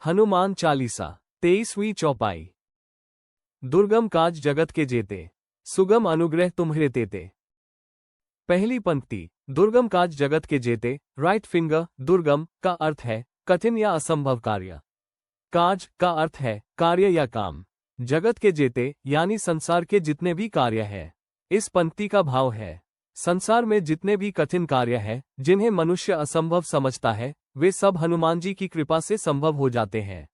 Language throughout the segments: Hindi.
हनुमान चालीसा 23वीं चौपाई। दुर्गम काज जगत के जेते, सुगम अनुग्रह तुम्हरे तेते। पहली पंक्ति। दुर्गम काज जगत के जेते, राइट फिंगर। दुर्गम का अर्थ है कठिन या असंभव कार्य। काज का अर्थ है कार्य या काम। जगत के जेते यानी संसार के जितने भी कार्य है। इस पंक्ति का भाव है संसार में जितने भी कठिन कार्य है जिन्हें मनुष्य असंभव समझता है, वे सब हनुमान जी की कृपा से संभव हो जाते हैं।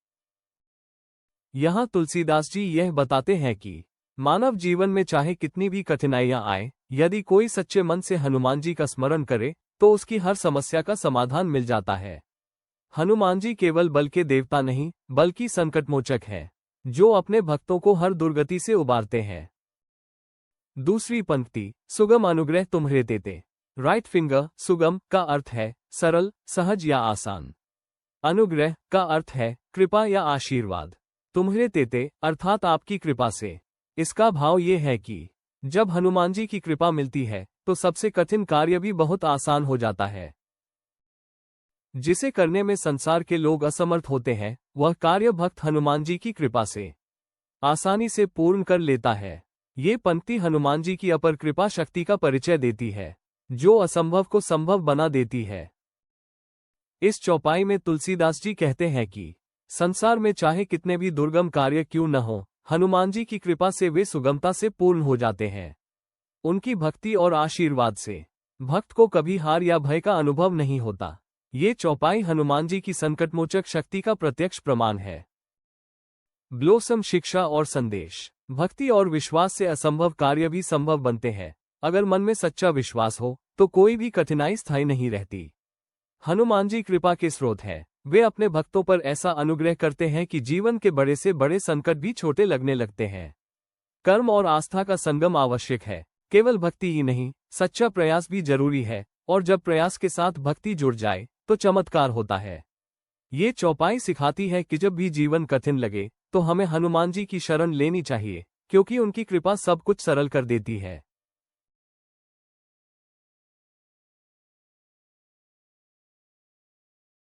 यहाँ तुलसीदास जी यह बताते हैं कि मानव जीवन में चाहे कितनी भी कठिनाइयां आए, यदि कोई सच्चे मन से हनुमान जी का स्मरण करे तो उसकी हर समस्या का समाधान मिल जाता है। हनुमान जी केवल बल के देवता नहीं बल्कि संकटमोचक है, जो अपने भक्तों को हर दुर्गति से उबारते हैं। दूसरी पंक्ति। सुगम अनुग्रह तुम्हरे तेते, राइट फिंगर। सुगम का अर्थ है सरल, सहज या आसान। अनुग्रह का अर्थ है कृपा या आशीर्वाद। तुम्हरे तेते अर्थात आपकी कृपा से। इसका भाव ये है कि जब हनुमान जी की कृपा मिलती है तो सबसे कठिन कार्य भी बहुत आसान हो जाता है। जिसे करने में संसार के लोग असमर्थ होते हैं, वह कार्य भक्त हनुमान जी की कृपा से आसानी से पूर्ण कर लेता है। ये पंक्ति हनुमान जी की अपर कृपा शक्ति का परिचय देती है, जो असंभव को संभव बना देती है। इस चौपाई में तुलसीदास जी कहते हैं कि संसार में चाहे कितने भी दुर्गम कार्य क्यों न हो, हनुमान जी की कृपा से वे सुगमता से पूर्ण हो जाते हैं। उनकी भक्ति और आशीर्वाद से भक्त को कभी हार या भय का अनुभव नहीं होता। ये चौपाई हनुमान जी की संकटमोचक शक्ति का प्रत्यक्ष प्रमाण है। ब्लोसम शिक्षा और संदेश। भक्ति और विश्वास से असंभव कार्य भी संभव बनते हैं। अगर मन में सच्चा विश्वास हो तो कोई भी कठिनाई स्थायी नहीं रहती। हनुमान जी कृपा के स्रोत है। वे अपने भक्तों पर ऐसा अनुग्रह करते हैं कि जीवन के बड़े से बड़े संकट भी छोटे लगने लगते हैं। कर्म और आस्था का संगम आवश्यक है। केवल भक्ति ही नहीं, सच्चा प्रयास भी जरूरी है, और जब प्रयास के साथ भक्ति जुड़ जाए तो चमत्कार होता है। ये चौपाई सिखाती है कि जब भी जीवन कठिन लगे तो हमें हनुमान जी की शरण लेनी चाहिए, क्योंकि उनकी कृपा सब कुछ सरल कर देती है।